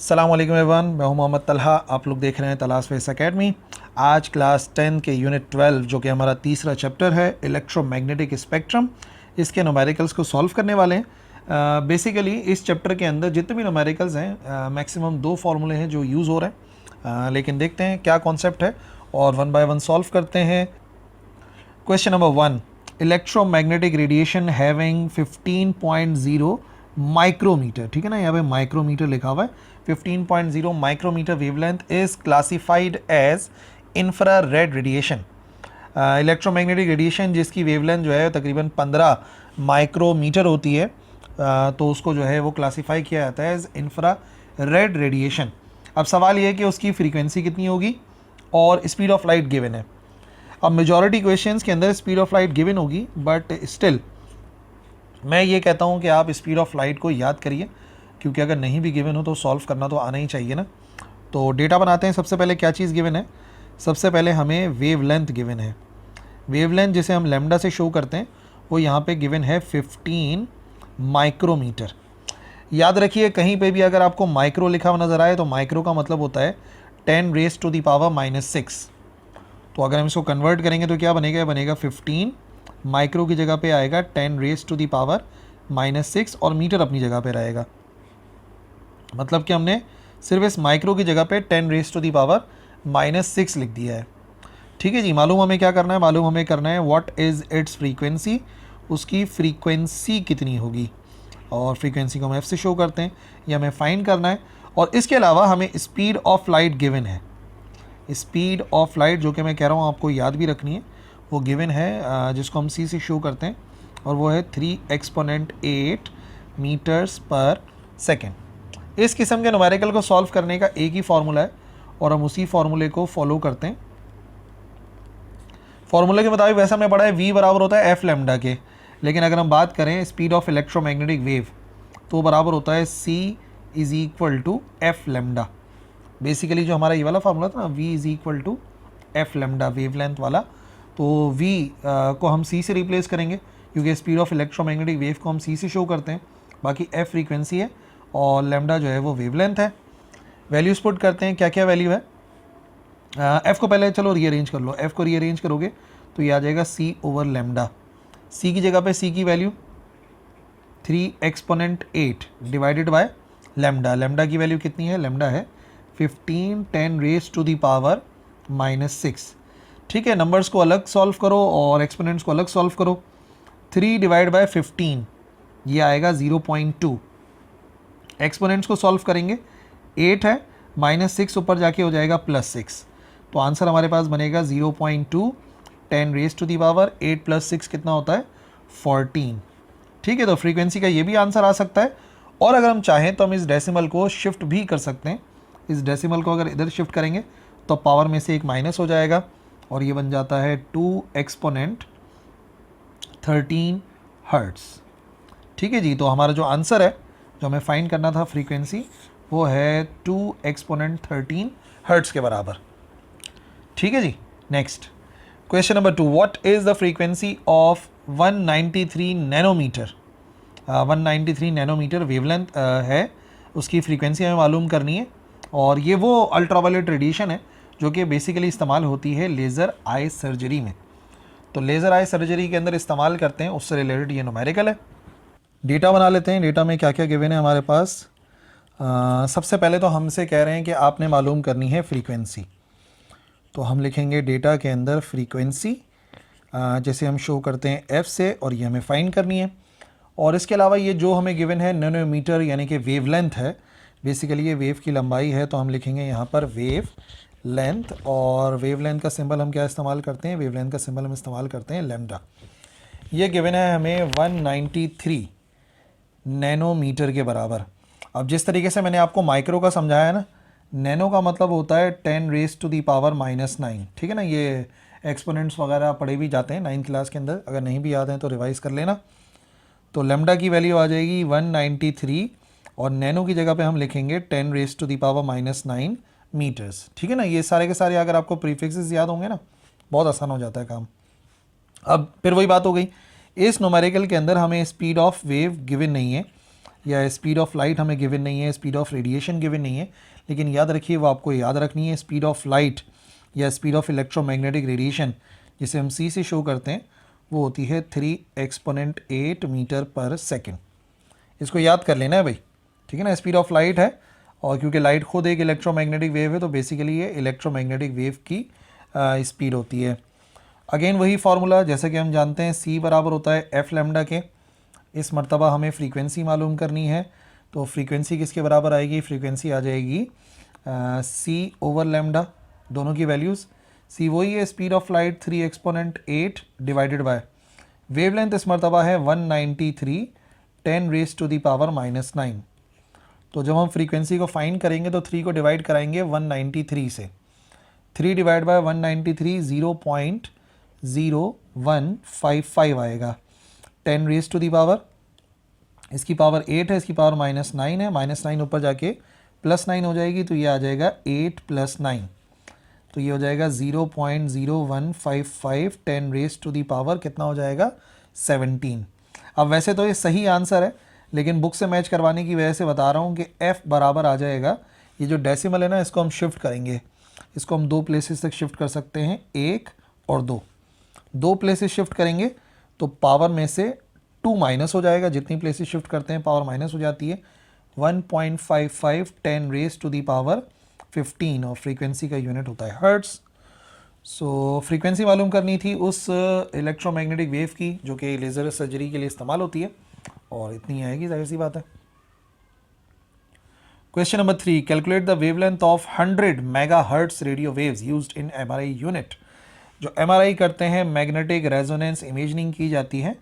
अस्सलाम वालेकुम एवरीवन, मैं हूं मोहम्मद तलहा। आप लोग देख रहे हैं तलाश फेस एकेडमी। आज क्लास 10 के यूनिट 12 जो कि हमारा तीसरा चैप्टर है इलेक्ट्रोमैग्नेटिक स्पेक्ट्रम, इसके न्यूमेरिकल्स को सॉल्व करने वाले हैं। बेसिकली इस चैप्टर के अंदर जितने भी न्यूमेरिकल्स हैं मैक्सिमम 2 फार्मूले हैं जो यूज़ हो रहे हैं, लेकिन देखते हैं क्या कॉन्सेप्ट है और वन बाय वन सॉल्व करते हैं। Question number 1, electromagnetic radiation having 15.0 micrometer, ठीक है ना, यहाँ पे माइक्रोमीटर लिखा हुआ है। 15.0 micrometer wavelength is classified as infrared radiation. Electromagnetic radiation जिसकी वेवलेंथ जो है तकरीबन 15 माइक्रोमीटर होती है, तो उसको जो है वो क्लासीफाई किया जाता है एज इंफ्रारेड रेडिएशन। अब सवाल ये है कि उसकी फ्रीक्वेंसी कितनी होगी और स्पीड ऑफ लाइट गिवन है। अब मेजॉरिटी क्वेश्चंस के अंदर स्पीड ऑफ लाइट गिवन होगी, बट स्टिल मैं ये कहता हूँ कि आप स्पीड ऑफ लाइट को याद करिए, क्योंकि अगर नहीं भी गिवन हो तो सॉल्व करना तो आना ही चाहिए ना। तो डेटा बनाते हैं। सबसे पहले क्या चीज़ गिवन है? सबसे पहले हमें वेवलेंथ गिवन है। वेवलेंथ जिसे हम लैम्डा से शो करते हैं वो यहाँ पे गिवन है 15 माइक्रोमीटर। याद रखिए कहीं पे भी अगर आपको माइक्रो लिखा हुआ नज़र आए तो माइक्रो का मतलब होता है 10 रेज टू द पावर -6। तो अगर हम इसको कन्वर्ट करेंगे तो क्या बनेगा? बनेगा 15 माइक्रो की जगह पे आएगा 10 रेज टू दी पावर -6 और मीटर अपनी जगह पे रहेगा। मतलब कि हमने सिर्फ इस माइक्रो की जगह पे 10 रेज टू दी पावर -6 लिख दिया है। ठीक है जी। मालूम हमें क्या करना है? मालूम हमें करना है व्हाट इज़ इट्स फ्रीक्वेंसी, उसकी फ्रीक्वेंसी कितनी होगी, और फ्रीक्वेंसी को हम एफ से शो करते हैं, ये हमें फाइंड करना है। और इसके अलावा हमें स्पीड ऑफ लाइट गिवन है। स्पीड ऑफ लाइट जो कि मैं कह रहा हूँ आपको याद भी रखनी है, वो गिवन है, जिसको हम सी से शो करते हैं, और वो है 3 एक्सपोनेंट 8 मीटर्स पर सेकेंड। इस किस्म के न्यूमेरिकल को सॉल्व करने का एक ही फार्मूला है और हम उसी फार्मूले को फॉलो करते हैं। फार्मूले के मुताबिक वैसा हमने पढ़ा है v बराबर होता है एफ लैम्डा के, लेकिन अगर हम बात करें स्पीड ऑफ इलेक्ट्रोमैग्नेटिक वेव तो बराबर होता है c is equal to F lambda. Basically जो हमारा ये वाला फार्मूला था ना, v is equal to F lambda wavelength वाला, तो v को हम c से रिप्लेस करेंगे क्योंकि स्पीड ऑफ इलेक्ट्रोमैग्नेटिक वेव को हम c से शो करते हैं। बाकी f फ्रीक्वेंसी है और लैम्डा जो है वो वेवलेंथ है। वैल्यूज पुट करते हैं, क्या क्या वैल्यू है। f को पहले चलो रीअरेंज कर लो। f को रीअरेंज करोगे तो ये आ जाएगा c ओवर लैम्डा। c की जगह पे c की value 3 exponent 8 divided by lambda. Lambda की वैल्यू कितनी है? लैम्डा है 15 10 रेज टू दी पावर -6। ठीक है, नंबर्स को अलग सॉल्व करो और एक्सपोनेंट्स को अलग सॉल्व करो। 3 डिवाइड बाय 15 ये आएगा 0.2। एक्सपोनेंट्स को सॉल्व करेंगे, 8 है -6 ऊपर जाके हो जाएगा +6, तो आंसर हमारे पास बनेगा 0.2 10 रेज टू दी पावर 8 + 6 कितना होता है? 14। ठीक है, तो फ्रीक्वेंसी का ये भी आंसर आ सकता है। और अगर हम चाहें तो हम इस डेसिमल को शिफ्ट भी कर सकते हैं। इस डेसिमल को अगर इधर शिफ्ट करेंगे तो पावर में से एक माइनस हो जाएगा और ये बन जाता है 2 एक्सपोनेंट 13 हर्ट्स। ठीक है जी, तो हमारा जो आंसर है जो हमें फाइंड करना था फ्रीक्वेंसी, वो है 2 एक्सपोनेंट 13 हर्ट्स के बराबर। ठीक है जी। Next question number 2, what is the frequency of 193 nanometre. 193 nanometre wavelength है, उसकी फ्रीक्वेंसी हमें मालूम करनी है। और ये वो अल्ट्रावायलेट रेडिएशन है जो कि बेसिकली इस्तेमाल होती है लेज़र आई सर्जरी में। तो लेज़र आई सर्जरी के अंदर इस्तेमाल करते हैं, उससे रिलेटेड ये न्यूमेरिकल है। डेटा बना लेते हैं। डेटा में क्या क्या गिवन है हमारे पास। सबसे पहले तो हमसे कह रहे हैं कि आपने मालूम करनी है फ्रीक्वेंसी, तो हम लिखेंगे डेटा के अंदर फ्रीक्वेंसी, जैसे हम शो करते हैं एफ से, और ये हमें फाइंड करनी है। और इसके अलावा ये जो हमें गिवन है नैनोमीटर यानी कि वेवलेंथ है, बेसिकली ये वेव की लंबाई है, तो हम लिखेंगे यहाँ पर वेव लेंथ। और वेवलेंथ का सिंबल हम क्या इस्तेमाल करते हैं? वेवलेंथ का सिंबल हम इस्तेमाल करते हैं लैम्डा। ये गिवन है हमें 193 नैनोमीटर के बराबर। अब जिस तरीके से मैंने आपको माइक्रो का समझाया है ना, नैनो का मतलब होता है 10 रेज टू दी पावर -9। ठीक है ना, ये एक्सपोनेंट्स वगैरह पढ़े भी जाते हैं 9th क्लास के अंदर, अगर नहीं भी याद हैं तो रिवाइज कर लेना। तो लैम्डा की वैल्यू आ जाएगी 193 और नैनो की जगह पे हम लिखेंगे 10 raise to the power -9 meters. ठीक है ना, ये सारे के सारे अगर आपको प्रीफिक्सेस याद होंगे ना, बहुत आसान हो जाता है काम। अब फिर वही बात हो गई, इस न्यूमेरिकल के अंदर हमें स्पीड ऑफ वेव गिवन नहीं है, या स्पीड ऑफ लाइट हमें गिवन नहीं है, स्पीड ऑफ रेडिएशन गिवन नहीं है, लेकिन याद रखिए वो आपको याद रखनी है। स्पीड ऑफ लाइट या स्पीड ऑफ इलेक्ट्रोमैग्नेटिक रेडिएशन जिसे हम c से शो करते हैं वो होती है 3 एक्सपोनेंट 8 मीटर पर सेकेंड। इसको याद कर लेना है भाई, ठीक है ना। स्पीड ऑफ लाइट है और क्योंकि लाइट खुद एक इलेक्ट्रोमैग्नेटिक वेव है तो बेसिकली ये इलेक्ट्रोमैग्नेटिक वेव की स्पीड होती है। अगेन वही फार्मूला जैसा कि हम जानते हैं, c बराबर होता है एफ लैम्डा के। इस मर्तबा हमें फ्रीक्वेंसी मालूम करनी है, तो फ्रीक्वेंसी किसके बराबर आएगी, फ्रीक्वेंसी आ जाएगी c ओवर लैम्डा, दोनों की वैल्यूज़। c वही है speed of light 3 exponent 8 divided by wavelength इस मर्तबा है 193 10 रेज टू दी पावर -9। तो जब हम फ्रीक्वेंसी को फाइंड करेंगे तो 3 को डिवाइड कराएंगे 193 से, 3 डिवाइड बाय 193 0.0155 आएगा। 10 रेज टू दी पावर, इसकी पावर 8 है, इसकी पावर -9 है, -9 ऊपर जाके +9 हो जाएगी तो ये आ जाएगा 8 + 9, तो ये हो जाएगा 0.0155 10 रेज टू दी पावर कितना हो जाएगा 17। अब वैसे तो ये सही आंसर है लेकिन बुक से मैच करवाने की वजह से बता रहा हूँ कि f बराबर आ जाएगा, ये जो डेसिमल है ना इसको हम शिफ्ट करेंगे, इसको हम 2 प्लेसेस तक शिफ्ट कर सकते हैं, 1 और 2 प्लेसेस शिफ्ट करेंगे तो पावर में से 2 माइनस हो जाएगा, जितनी प्लेसेस शिफ्ट करते हैं पावर माइनस हो जाती है। 1.55 10 रेज टू दी पावर 15 और फ्रीक्वेंसी का यूनिट होता है हर्ट्स। सो फ्रीक्वेंसी मालूम करनी थी उस इलेक्ट्रोमैग्नेटिक वेव की जो कि लेज़र सर्जरी के लिए इस्तेमाल होती है, और इतनी आएगी, जाहिर सी बात है। Question number 3, calculate the wavelength of 100 megahertz radio waves used in MRI unit. जो एमआरआई करते हैं, मैग्नेटिक रेजोनेंस इमेजिंग की जाती है,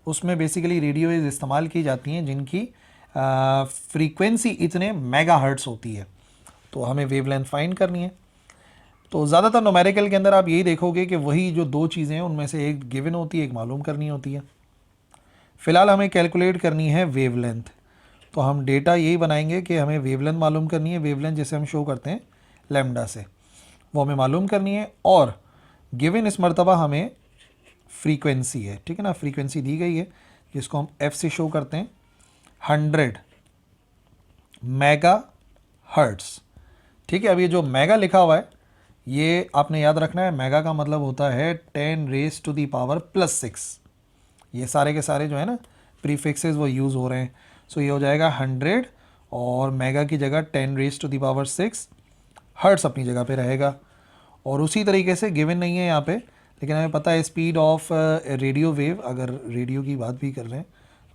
उसमें बेसिकली रेडियो वेव्स इस्तेमाल की जाती हैं जिनकी फ्रीक्वेंसी इतने मेगाहर्ट्ज होती है, तो हमें वेवलेंथ फाइंड करनी है। तो ज़्यादातर न्यूमेरिकल के अंदर आप यही देखोगे कि वही जो 2 चीज़ें हैं उनमें से एक गिवन होती है, एक मालूम करनी होती है। फ़िलहाल हमें कैलकुलेट करनी है वेवलेंथ, तो हम डेटा यही बनाएंगे कि हमें वेवलेंथ मालूम करनी है। वेवलेंथ जैसे हम शो करते हैं लैम्डा से, वो हमें मालूम करनी है, और गिवन इस मर्तबा हमें फ्रीक्वेंसी है, ठीक है ना, फ्रीक्वेंसी दी गई है जिसको हम f से शो करते हैं 100 मेगा हर्ट्स, ठीक है। अब ये जो मेगा लिखा हुआ है ये आपने याद रखना है, मेगा का मतलब होता है 10 रेज टू दी पावर +6। ये सारे के सारे जो है ना प्रीफिक्सेस वो यूज़ हो रहे हैं। सो ये हो जाएगा 100 और मेगा की जगह 10 raise to the power 6, hertz अपनी जगह पे रहेगा। और उसी तरीके से गिवन नहीं है यहाँ पे, लेकिन हमें पता है स्पीड ऑफ रेडियो वेव, अगर रेडियो की बात भी कर रहे हैं,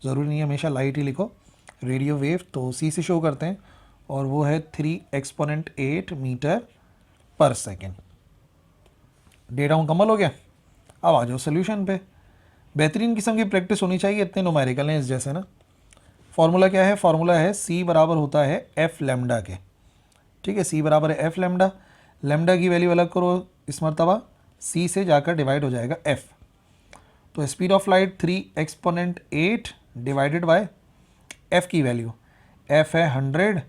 ज़रूरी नहीं है हमेशा लाइट ही लिखो, रेडियो वेव तो c से शो करते हैं और वो है 3 एक्सपोनेंट 8 मीटर पर सेकेंड। डेटा मुकम्मल हो गया, अब आ जाओ सोल्यूशन पे। बेहतरीन किस्म की प्रैक्टिस होनी चाहिए, इतने न्यूमेरिकल हैं इस जैसे ना। फार्मूला क्या है, फार्मूला है c बराबर होता है f लैम्डा के, ठीक है। c बराबर है f लैम्डा, लैम्डा की वैल्यू अलग करो, इस मरतबा c से जाकर डिवाइड हो जाएगा f। तो speed of light 3 exponent 8 divided by f की वैल्यू, f है 100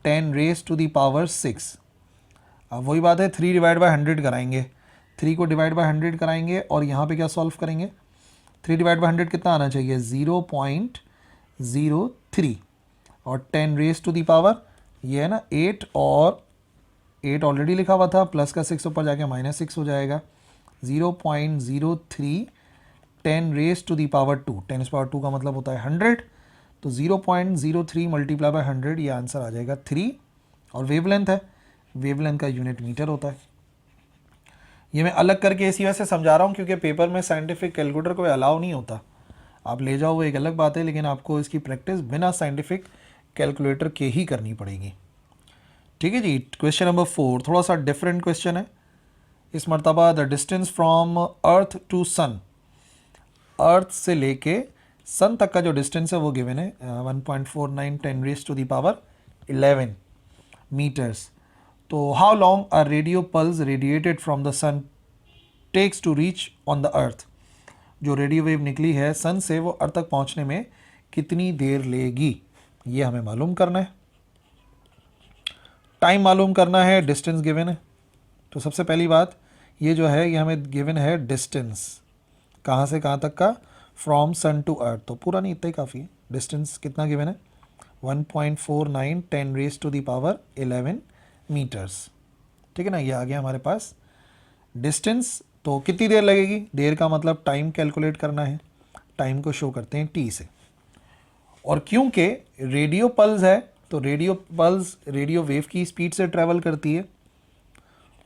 10 रेज टू दी पावर 6। अब वही बात है 3 डिवाइड बाय 100 कराएंगे, 3 को डिवाइड बाय 100 कराएंगे और यहाँ पे क्या सॉल्व करेंगे, 3 डिवाइड बाय 100 कितना आना चाहिए 0.03, और 10 रेज टू दी पावर ये है ना 8, और 8 ऑलरेडी लिखा हुआ था, प्लस का 6 ऊपर जाके -6 हो जाएगा, 0.03 10 raise to the power 2, 10 power 2 का मतलब होता है 100, तो 0.03 मल्टीप्लाई बाय 100 ये आंसर आ जाएगा 3। और वेवलेंथ है, वेवलेंथ का यूनिट मीटर होता है। ये मैं अलग करके इसी वजह से समझा रहा हूँ क्योंकि पेपर में साइंटिफिक कैलकुलेटर कोई अलाउ नहीं होता, आप ले जाओ वो एक अलग बात है, लेकिन आपको इसकी प्रैक्टिस बिना साइंटिफिक कैलकुलेटर के ही करनी पड़ेगी, ठीक है जी। क्वेश्चन नंबर 4 थोड़ा सा डिफरेंट क्वेश्चन है इस मरतबा। The distance from earth to sun, earth से लेके सन तक का जो डिस्टेंस है वो गिवन है 1.49 10 raise to the power 11 metres. तो how long a radio pulse radiated from the sun takes to reach on the earth, जो रेडियो वेव निकली है सन से वो अर्थ तक पहुंचने में कितनी देर लेगी, ये हमें मालूम करना है। टाइम मालूम करना है, डिस्टेंस गिवन है। तो सबसे पहली बात ये जो है ये हमें गिवन है डिस्टेंस, कहाँ से कहाँ तक का, फ्रॉम सन टू अर्थ, तो पूरा नहीं इतना ही काफ़ी है। डिस्टेंस कितना गिवन है 1.49 10 raise to the power 11 meters. ठीक है ना, ये आ गया हमारे पास डिस्टेंस। तो कितनी देर लगेगी, देर का मतलब टाइम कैलकुलेट करना है, टाइम को शो करते हैं टी से। और क्योंकि रेडियो पल्स है तो रेडियो पल्स रेडियो वेव की स्पीड से ट्रैवल करती है,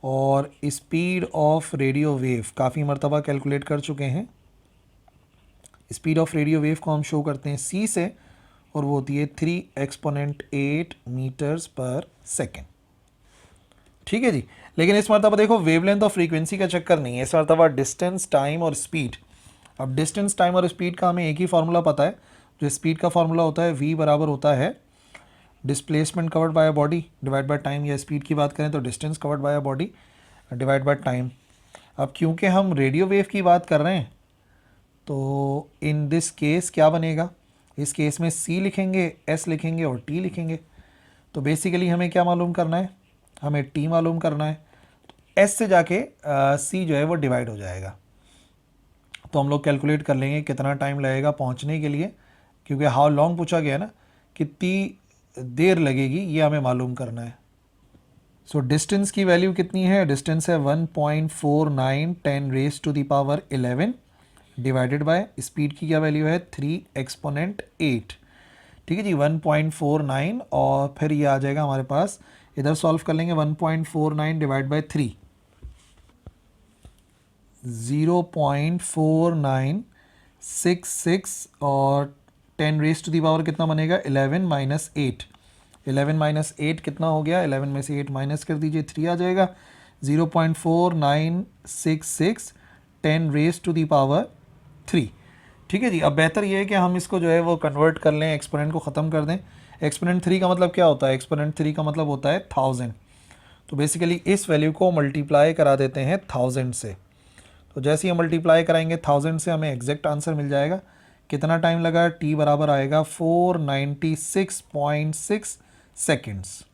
और स्पीड ऑफ रेडियो वेव काफ़ी मरतबा कैलकुलेट कर चुके हैं। स्पीड ऑफ रेडियो वेव को हम शो करते हैं सी से, और वो होती है 3 एक्सपोनेंट 8 मीटर्स पर सेकेंड। ठीक है जी। लेकिन इस मरतबा देखो वेवलेंथ और फ्रीक्वेंसी का चक्कर नहीं है, इस मरतबा डिस्टेंस, टाइम और स्पीड। अब डिस्टेंस, टाइम और स्पीड का हमें एक ही फार्मूला पता है। जो स्पीड का फार्मूला होता है v बराबर होता है displacement covered by a body divide by time, या स्पीड की बात करें तो distance covered by a body divide by time. अब क्योंकि हम रेडियो वेव की बात कर रहे हैं तो इन दिस केस क्या बनेगा, इस केस में c लिखेंगे, s लिखेंगे और t लिखेंगे। तो बेसिकली हमें क्या मालूम करना है, हमें t मालूम करना है। तो s से जाके c जो है वो डिवाइड हो जाएगा। तो हम लोग कैलकुलेट कर लेंगे कितना टाइम लगेगा पहुंचने के लिए, क्योंकि हाउ लॉन्ग पूछा गया ना, कितनी देर लगेगी ये हमें मालूम करना है। सो डिस्टेंस की वैल्यू कितनी है, डिस्टेंस है 1.49 10 raise to the power 11 divided by speed की क्या वैल्यू है 3 एक्सपोनेंट 8। ठीक है जी, 1.49 और फिर ये आ जाएगा हमारे पास, इधर सॉल्व कर लेंगे 1.49 डिवाइड बाय 3, 0.4966 और 10 रेज टू दी पावर कितना बनेगा 11 माइनस 8। 11 माइनस 8 कितना हो गया, 11 में से 8 माइनस कर दीजिए 3 आ जाएगा। 0.4966 10 रेज टू दी पावर 3। ठीक है जी। अब बेहतर ये है कि हम इसको जो है वो कन्वर्ट कर लें, एक्सपोनेंट को ख़त्म कर दें। एक्सपोनेंट 3 का मतलब क्या होता है, एक्सपोनेंट 3 का मतलब होता है 1000। तो बेसिकली इस वैल्यू को मल्टीप्लाई करा देते हैं 1000 से। तो जैसे ही हम मल्टीप्लाई कराएंगे 1000 से हमें एग्जैक्ट आंसर मिल जाएगा। कितना टाइम लगा, t बराबर आएगा 496.6 सेकेंड्स।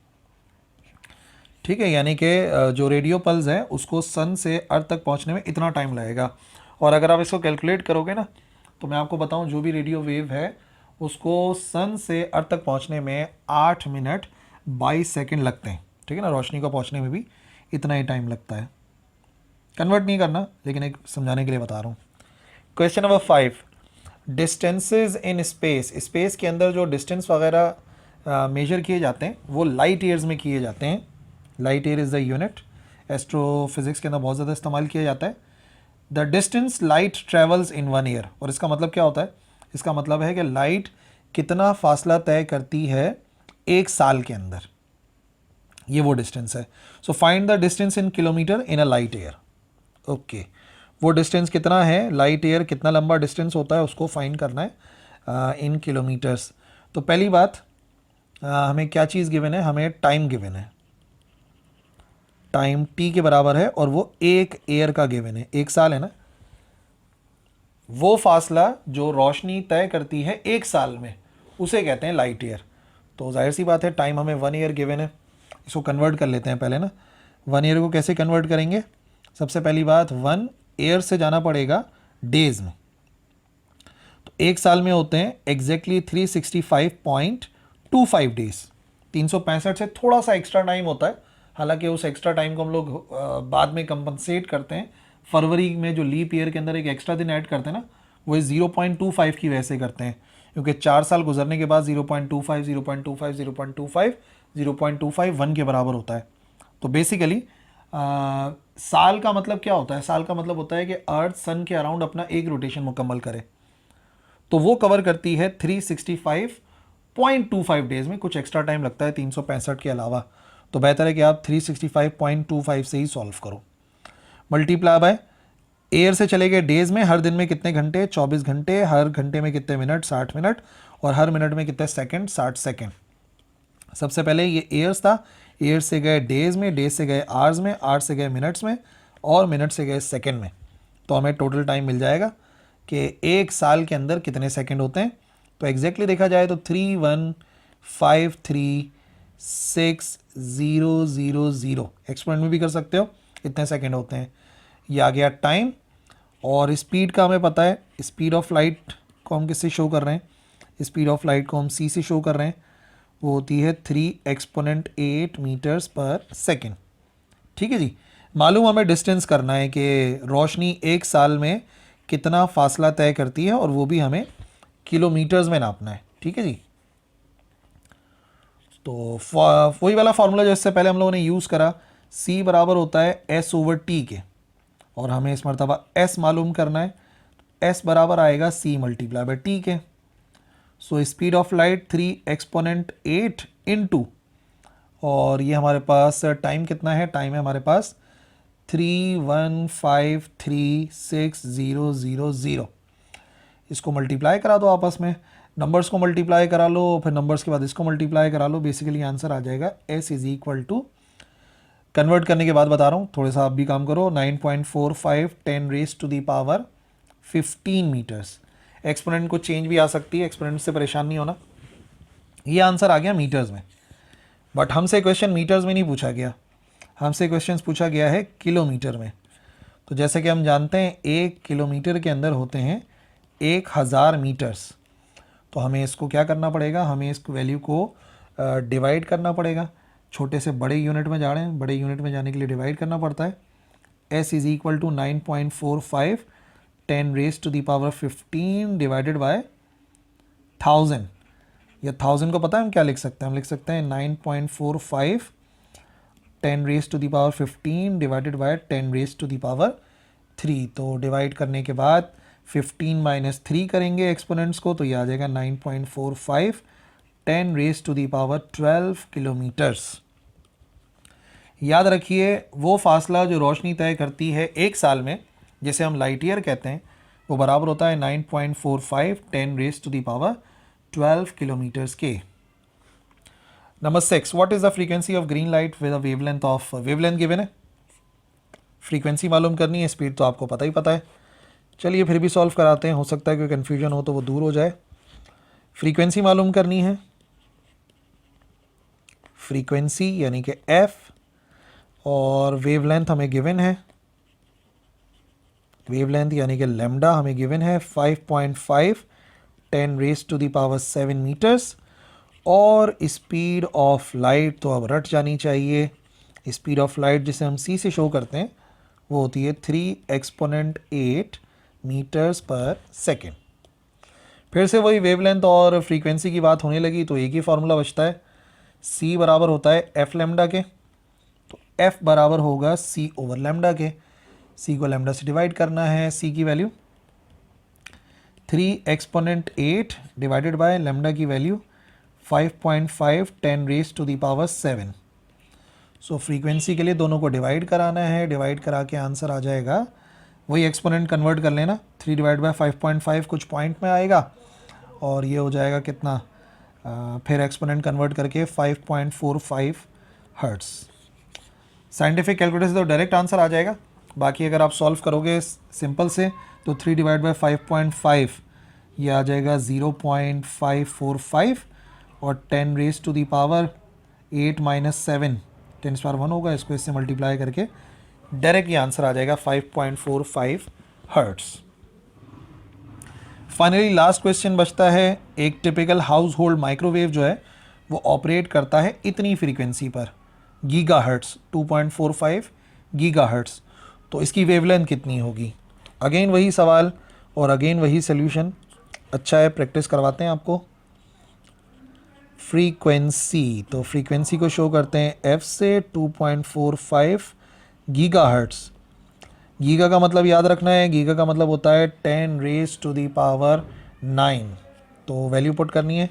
ठीक है, यानी कि जो रेडियो पल्स है उसको सन से अर्थ तक पहुंचने में इतना टाइम लगेगा। और अगर आप इसको कैलकुलेट करोगे ना, तो मैं आपको बताऊं जो भी रेडियो वेव है उसको सन से अर्थ तक पहुंचने में 8 मिनट 22 सेकेंड लगते हैं। ठीक है ना, रोशनी को पहुंचने में भी इतना ही टाइम लगता है। कन्वर्ट नहीं करना, लेकिन एक समझाने के लिए बता रहा हूँ। Question number 5, distances in space. Space के अंदर जो डिस्टेंस वगैरह मेजर किए जाते हैं वो लाइट ईयर्स में किए जाते हैं। Light year is the unit, astrophysics के अंदर बहुत ज़्यादा इस्तेमाल किया जाता है। The distance light travels in 1 year. और इसका मतलब क्या होता है, इसका मतलब है कि लाइट कितना फासला तय करती है 1 साल के अंदर, ये वो डिस्टेंस है। So find the distance in kilometre in a light year. Okay, वो डिस्टेंस कितना है, लाइट ईयर कितना लंबा डिस्टेंस होता है उसको फाइंड करना है इन किलोमीटर्स। तो पहली बात हमें क्या चीज़ गिवन है, हमें टाइम गिवन है। टाइम t के बराबर है और वो 1 ईयर का गिवन है, 1 साल है ना। वो फासला जो रोशनी तय करती है 1 साल में उसे कहते हैं लाइट ईयर। तो जाहिर सी बात है टाइम हमें 1 ईयर गिवन है। इसको कन्वर्ट कर लेते हैं पहले ना। 1 ईयर को कैसे कन्वर्ट करेंगे, सबसे पहली बात 1 ईयर से जाना पड़ेगा डेज में। तो 1 साल में होते हैं एग्जैक्टली 365.25 डेज। 365 से थोड़ा सा एक्स्ट्रा टाइम होता है, हालांकि उस एक्स्ट्रा टाइम को हम लोग बाद में कंपनसेट करते हैं। फरवरी में जो लीप ईयर के अंदर एक एक्स्ट्रा दिन ऐड करते हैं ना, वो 0.25 की वजह से करते हैं, क्योंकि 4 साल गुजरने के बाद 0.25 0.25 0.25 0.25 1 के बराबर होता है। तो बेसिकली साल का मतलब क्या होता है, साल का मतलब होता है कि अर्थ सन के अराउंड अपना एक रोटेशन मुकम्मल करे। तो वो कवर करती है 365.25 डेज में, कुछ एक्स्ट्रा टाइम लगता है 365 के अलावा। तो बेहतर है कि आप 365.25 से ही सॉल्व करो। मल्टीप्लाई बाय ईयर से चले गए डेज में, हर दिन में कितने घंटे 24 घंटे, हर घंटे में कितने मिनट 60 मिनट, और हर मिनट में कितने सेकंड 60 सेकंड। सबसे पहले ये ईयर्स था, ईयर से गए डेज में, डेज से गए आवर्स में, आवर्स से गए मिनट्स में, और मिनट से गए सेकंड में। तो हमें टोटल टाइम मिल जाएगा कि 1 साल के अंदर कितने सेकंड होते हैं। तो एग्जैक्टली देखा जाए तो 3153600 एक्सपोनेंट में भी कर सकते हो, इतने सेकंड होते हैं। ये आ गया टाइम। और स्पीड का हमें पता है, स्पीड ऑफ लाइट को हम किससे शो कर रहे हैं, स्पीड ऑफ लाइट को हम c से शो कर रहे हैं। वो होती है 3 एक्सपोनेंट 8 मीटर्स पर सेकेंड। ठीक है जी। मालूम हमें डिस्टेंस करना है कि रोशनी एक साल में कितना फासला तय करती है, और वो भी हमें किलोमीटर्स में नापना है। ठीक है जी। तो वही वाला फॉर्मूला जो इससे पहले हम लोगों ने यूज़ करा, c बराबर होता है s/t के, और हमें इस मरतबा s मालूम करना है। s बराबर आएगा c मल्टीप्लाई बाई t के। So speed of light 3 exponent 8 into, और ये हमारे पास टाइम कितना है, टाइम है हमारे पास 3153600। इसको मल्टीप्लाई करा दो आपस में, नंबर्स को मल्टीप्लाई करा लो, फिर नंबर्स के बाद इसको मल्टीप्लाई करा लो, बेसिकली आंसर आ जाएगा s is equal to, convert करने के बाद बता रहा हूँ, थोड़ा सा आप भी काम करो, 9.45 10⁻15 मीटर्स। एक्सपोनेंट को चेंज भी आ सकती है, एक्सपोनेंट से परेशान नहीं होना। ये आंसर आ गया मीटर्स में, बट हमसे क्वेश्चन मीटर्स में नहीं पूछा गया, हमसे क्वेश्चन पूछा गया है किलोमीटर में। तो जैसे कि हम जानते हैं 1 किलोमीटर के अंदर होते हैं 1000 मीटर्स। तो हमें इसको क्या करना पड़ेगा, हमें इस वैल्यू को डिवाइड करना पड़ेगा। छोटे से बड़े यूनिट में जा रहे हैं, बड़े यूनिट में जाने के लिए डिवाइड करना पड़ता है। s is equal to 9.45 10⁻15 divided by 1000, या 1000 को पता है हम क्या लिख सकते हैं, हम लिख सकते हैं 9.45 10⁻15 डिवाइडेड बाय 10⁻3। तो डिवाइड करने के बाद 15 माइनस 3 करेंगे एक्सपोनेंट्स को, तो ये आ जाएगा 9.45 10⁻12 किलोमीटर्स। याद रखिए वो फासला जो रोशनी तय करती है एक साल में, जिसे हम लाइट ईयर कहते हैं, वो बराबर होता है 9.45 10⁻12 किलोमीटर्स के। Number 6, what is the frequency of green light with a wavelength of, wavelength given है, फ्रीक्वेंसी मालूम करनी है, स्पीड तो आपको पता ही पता है। चलिए फिर भी सॉल्व कराते हैं, हो सकता है कोई कन्फ्यूजन हो तो वो दूर हो जाए। फ्रीक्वेंसी मालूम करनी है, फ्रीक्वेंसी यानी कि f, और वेवलेंथ हमें गिवन है, वेवलेंथ यानी कि लैम्डा हमें गिवन है 5.5 10⁻7 मीटर्स, और स्पीड ऑफ लाइट तो अब रट जानी चाहिए। स्पीड ऑफ लाइट जिसे हम c से शो करते हैं वो होती है 3 एक्सपोनेंट 8 मीटर्स पर सेकेंड। फिर से वही वेवलेंथ और फ्रीक्वेंसी की बात होने लगी, तो एक ही फार्मूला बचता है, c बराबर होता है f लैम्डा के, तो f बराबर होगा c ओवर लैम्डा के। c को लैम्डा से डिवाइड करना है, c की value 3 exponent 8 divided by lambda की वैल्यू 5.5 10⁻7। सो फ्रीक्वेंसी के लिए दोनों को डिवाइड कराना है, डिवाइड करा के आंसर आ जाएगा, वही एक्सपोनेंट कन्वर्ट कर लेना, 3 डिवाइड बाय 5.5 कुछ पॉइंट में आएगा, और ये हो जाएगा कितना, फिर एक्सपोनेंट कन्वर्ट करके 5.45 हर्ट्स। साइंटिफिक कैलकुलेटर से तो डायरेक्ट आंसर आ जाएगा, बाकी अगर आप सॉल्व करोगे सिंपल से तो 3 डिवाइड बाय 5.5 ये आ जाएगा 0.545, और 10⁻8 माइनस 7 10⁻1 होगा, इसको इससे मल्टीप्लाई करके डायरेक्ट ये आंसर आ जाएगा 5.45 हर्ट्स। फाइनली लास्ट क्वेश्चन बचता है, एक टिपिकल हाउस होल्ड माइक्रोवेव जो है वो ऑपरेट करता है इतनी फ्रीक्वेंसी पर, गीगाहर्ट्ज, 2.45 गीगाहर्ट्ज। तो इसकी वेवलेंथ कितनी होगी, अगेन वही सवाल और अगेन वही सोल्यूशन। अच्छा है, प्रैक्टिस करवाते हैं आपको। फ्रीक्वेंसी, तो फ्रीक्वेंसी को शो करते हैं f से 2.45 गीगाहर्ट्ज। गीगा का मतलब याद रखना है, गीगा का मतलब होता है 10⁻9। तो वैल्यू पुट करनी है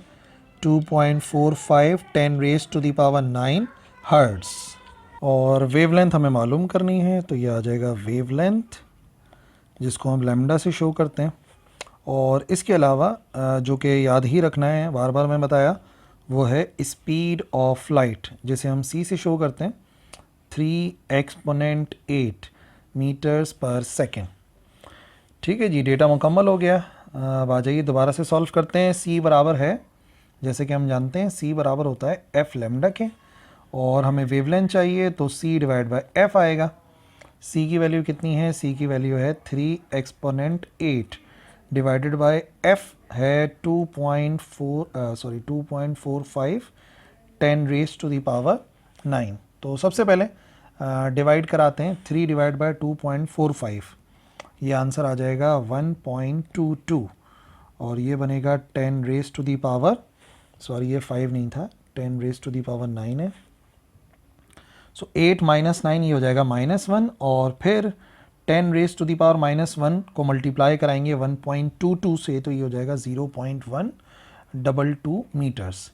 2.45 10⁻9 हर्ट्ज, और वेवलेंथ हमें मालूम करनी है, तो ये आ जाएगा वेवलेंथ जिसको हम लैम्डा से शो करते हैं। और इसके अलावा जो कि याद ही रखना है, बार बार मैं बताया, वो है स्पीड ऑफ लाइट जिसे हम c से शो करते हैं 3 एक्सपोनेंट 8 मीटर्स पर सेकेंड। ठीक है जी, डेटा मुकम्मल हो गया। अब आ जाइए दोबारा से सॉल्व करते हैं। c बराबर है, जैसे कि हम जानते हैं c बराबर होता है f लैम्डा के, और हमें वेवलेंथ चाहिए तो c डिवाइड बाय f आएगा। c की वैल्यू कितनी है, c की वैल्यू है 3 एक्सपोनेंट 8 डिवाइडेड बाय f है 2.45 10 रेज टू द पावर 9। तो सबसे पहले डिवाइड कराते हैं, 3 डिवाइड बाय 2.45, ये आंसर आ जाएगा 1.22 और ये बनेगा 10 raise to the power, sorry ये 5 नहीं था, 10 रेज टू दी पावर 9 है। सो 8 माइनस 9 ये हो जाएगा -1 और फिर 10 रेज टू दी पावर -1 को मल्टीप्लाई कराएंगे 1.22 से, तो ये हो जाएगा 0.122 मीटर्स।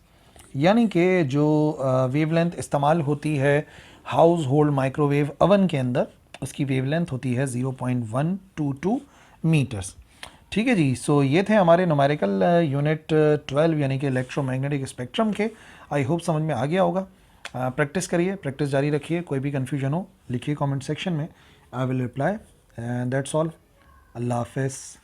यानी कि जो वेवलेंथ इस्तेमाल होती है हाउस होल्ड माइक्रोवेव अवन के अंदर, उसकी वेवलेंथ होती है 0.122 मीटर्स। ठीक है जी। सो ये थे हमारे न्यूमेरिकल यूनिट 12 यानी कि इलेक्ट्रोमैग्नेटिक स्पेक्ट्रम के। आई होप समझ में आ गया होगा। प्रैक्टिस करिए, प्रैक्टिस जारी रखिए। कोई भी कन्फ्यूजन हो लिखिए कमेंट सेक्शन में, I will reply. And that's all. Allah हाफिज़।